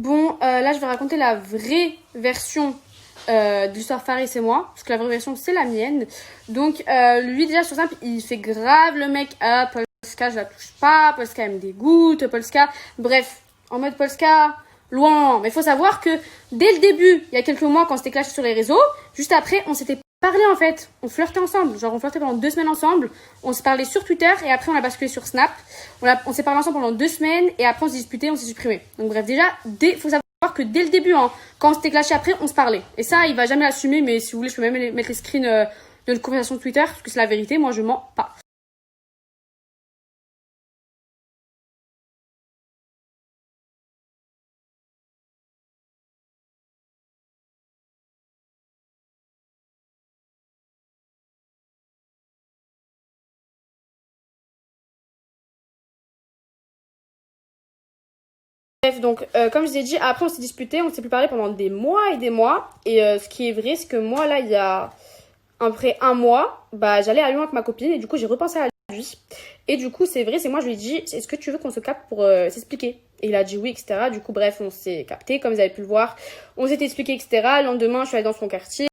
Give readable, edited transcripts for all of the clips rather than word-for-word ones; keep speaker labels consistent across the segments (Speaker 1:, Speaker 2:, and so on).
Speaker 1: Bon, là, je vais raconter la vraie version de l'histoire Faris et moi, parce que la vraie version, c'est la mienne. Donc, lui, déjà, sur simple, il fait grave le mec. Ah, Polska, je la touche pas. Polska, elle me dégoûte. Polska, bref, en mode Polska, loin. Mais il faut savoir que dès le début, il y a quelques mois, quand c'était clash sur les réseaux, juste après, on s'était parlé en fait. On flirtait ensemble. Genre, on flirtait pendant 2 semaines ensemble. On se parlait sur Twitter et après, on a basculé sur Snap. On s'est parlé ensemble pendant 2 semaines et après, on s'est disputé, on s'est supprimé. Donc, bref, déjà, faut savoir que dès le début, hein, quand on s'était clashé après, on se parlait. Et ça, il va jamais l'assumer, mais si vous voulez, je peux même mettre les screens de notre conversation Twitter, parce que c'est la vérité, moi je mens pas. Bref, donc, comme je vous ai dit, après on s'est disputé, on s'est plus parlé pendant des mois et des mois. Et ce qui est vrai, c'est que moi, là, il y a à peu près un mois, bah, j'allais à Lyon avec ma copine et du coup, j'ai repensé à lui. Et du coup, c'est vrai, c'est moi, je lui ai dit, est-ce que tu veux qu'on se capte pour s'expliquer? Et il a dit oui, etc. Du coup, bref, on s'est capté, comme vous avez pu le voir. On s'était expliqué, etc. Le lendemain, je suis allée dans son quartier.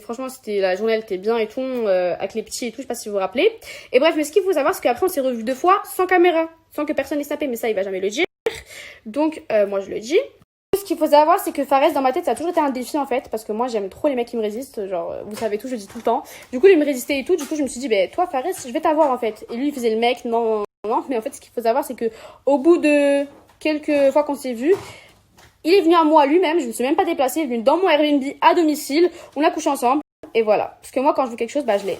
Speaker 1: Franchement, la journée, elle était bien et tout, avec les petits et tout, je sais pas si vous vous rappelez. Et bref, mais ce qu'il faut savoir, c'est qu'après, on s'est revus 2 fois sans caméra, sans que personne n'ait snappé, mais ça, il va jamais le dire. Donc, moi, je le dis. Ce qu'il faut savoir, c'est que Fares, dans ma tête, ça a toujours été un défi, en fait, parce que moi, j'aime trop les mecs qui me résistent. Genre, vous savez tout, je le dis tout le temps. Du coup, il me résistait et tout. Du coup, je me suis dit, ben, toi, Fares, je vais t'avoir, en fait. Et lui, il faisait le mec, non, non. Mais en fait, ce qu'il faut savoir, c'est que au bout de quelques fois qu'on s'est vus, il est venu à moi lui-même. Je me suis même pas déplacée. Il est venu dans mon Airbnb à domicile. On a couché ensemble. Et voilà. Parce que moi, quand je veux quelque chose, bah, je l'ai.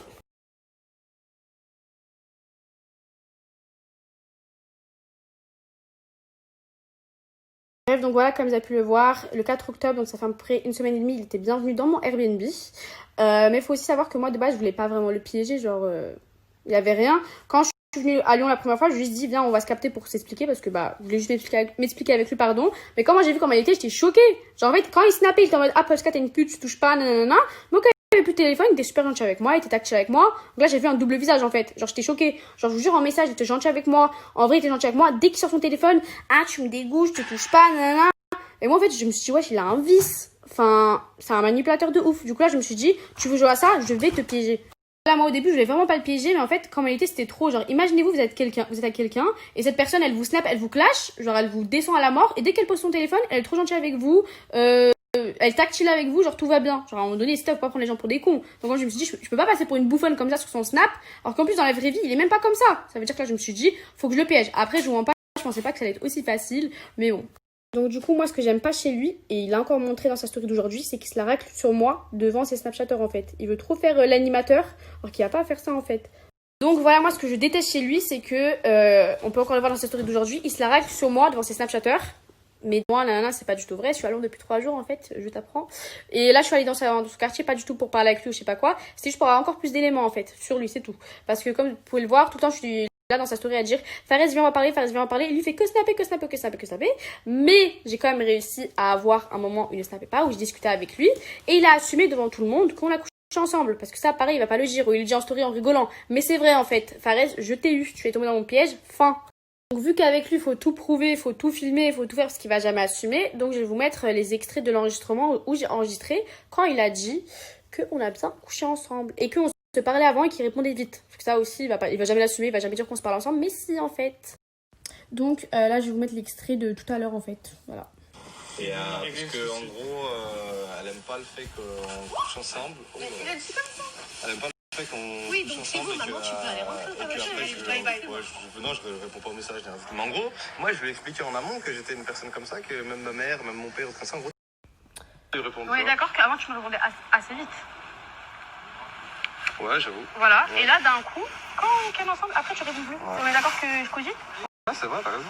Speaker 1: Bref, donc voilà, comme vous avez pu le voir, le 4 octobre, donc ça fait à peu près 1 semaine et demie, il était bienvenu dans mon Airbnb. Mais il faut aussi savoir que moi, de base, je voulais pas vraiment le piéger, genre, il y avait rien. Quand je suis venue à Lyon la première fois, je lui ai dit, viens, on va se capter pour s'expliquer, parce que bah, je voulais juste m'expliquer avec lui, pardon. Mais quand moi j'ai vu comment il était, j'étais choquée. Genre, en fait, quand il snappait, il était en mode, ah, Polska, t'es une pute, tu touches pas, nanana. Mais quand il avait plus de téléphone, il était super gentil avec moi, il était tactile avec moi. Donc là, j'ai vu un double visage, en fait. Genre, j'étais choquée. Genre, je vous jure, en message, il était gentil avec moi. En vrai, il était gentil avec moi. Dès qu'il sort son téléphone, ah, tu me dégoûtes, je te touche pas, nanana. Et moi, en fait, je me suis dit, wesh, il a un vice. Enfin, c'est un manipulateur de ouf. Du coup, là, je me suis dit, tu veux jouer à ça, je vais te piéger. Là, moi, au début, je voulais vraiment pas le piéger, mais en fait, comme elle était, c'était trop. Genre, imaginez-vous, vous êtes avec quelqu'un, et cette personne, elle vous snap, elle vous clash, genre, elle vous descend à la mort, et dès qu'elle pose son téléphone, elle est trop gentille avec vous, elle tactile avec vous, genre, tout va bien. Genre, à un moment donné, stop, faut pas prendre les gens pour des cons. Donc, moi, je me suis dit, je peux pas passer pour une bouffonne comme ça sur son snap, alors qu'en plus, dans la vraie vie, il est même pas comme ça. Ça veut dire que là, je me suis dit, faut que je le piège. Après, je vous mens pas, je pensais pas que ça allait être aussi facile, mais bon. Donc du coup, moi, ce que j'aime pas chez lui, et il a encore montré dans sa story d'aujourd'hui, c'est qu'il se la racle sur moi devant ses Snapchatters, en fait. Il veut trop faire l'animateur, alors qu'il a pas à faire ça, en fait. Donc voilà, moi, ce que je déteste chez lui, c'est que, on peut encore le voir dans sa story d'aujourd'hui, il se la racle sur moi devant ses Snapchatters. Mais moi, là, c'est pas du tout vrai. Je suis à Londres depuis 3 jours, en fait, je t'apprends. Et là, je suis allée dans son quartier, pas du tout pour parler avec lui ou je sais pas quoi. C'était juste pour avoir encore plus d'éléments, en fait, sur lui, c'est tout. Parce que comme vous pouvez le voir, tout le temps, je suis là dans sa story à dire Fares viens en parler, Fares viens en parler. Il lui fait que snapper, que snapper, que snapper, que snapper. Mais j'ai quand même réussi à avoir un moment où il ne snappait pas, où je discutais avec lui. Et il a assumé devant tout le monde qu'on a couché ensemble. Parce que ça, pareil, il va pas le dire, ou il le dit en story en rigolant. Mais c'est vrai en fait. Fares, je t'ai eu, tu es tombé dans mon piège, fin. Donc vu qu'avec lui, il faut tout prouver, il faut tout filmer, il faut tout faire parce qu'il va jamais assumer. Donc je vais vous mettre les extraits de l'enregistrement où j'ai enregistré quand il a dit qu'on a bien couché ensemble et qu'on se parlait avant et qu'il répondait vite. Parce que ça aussi, il va jamais l'assumer, il va jamais dire qu'on se parle ensemble, mais si en fait. Donc là, je vais vous mettre l'extrait de tout à l'heure en fait. Voilà.
Speaker 2: Et parce que en gros, elle aime pas le fait qu'on couche ensemble.
Speaker 3: Mais il a dit comme ça.
Speaker 2: Elle aime pas le fait qu'on
Speaker 3: Oui,
Speaker 2: couche
Speaker 3: donc c'est
Speaker 2: ensemble.
Speaker 3: bon, maintenant tu peux aller rentrer dans ta voiture. Bye bye.
Speaker 2: Non, je réponds pas au message. Mais en gros, moi, je lui ai expliqué en amont que j'étais une personne comme ça, que même ma mère, même mon père, en gros, ils répondent.
Speaker 3: On est d'accord qu'avant tu me répondais assez vite.
Speaker 2: Ouais, j'avoue.
Speaker 3: Voilà,
Speaker 2: Ouais.
Speaker 3: et là d'un coup, quand on calme ensemble, après tu réponds plus.
Speaker 2: Ouais.
Speaker 3: On est d'accord que je cogite?
Speaker 2: Ah, c'est vrai, t'as raison.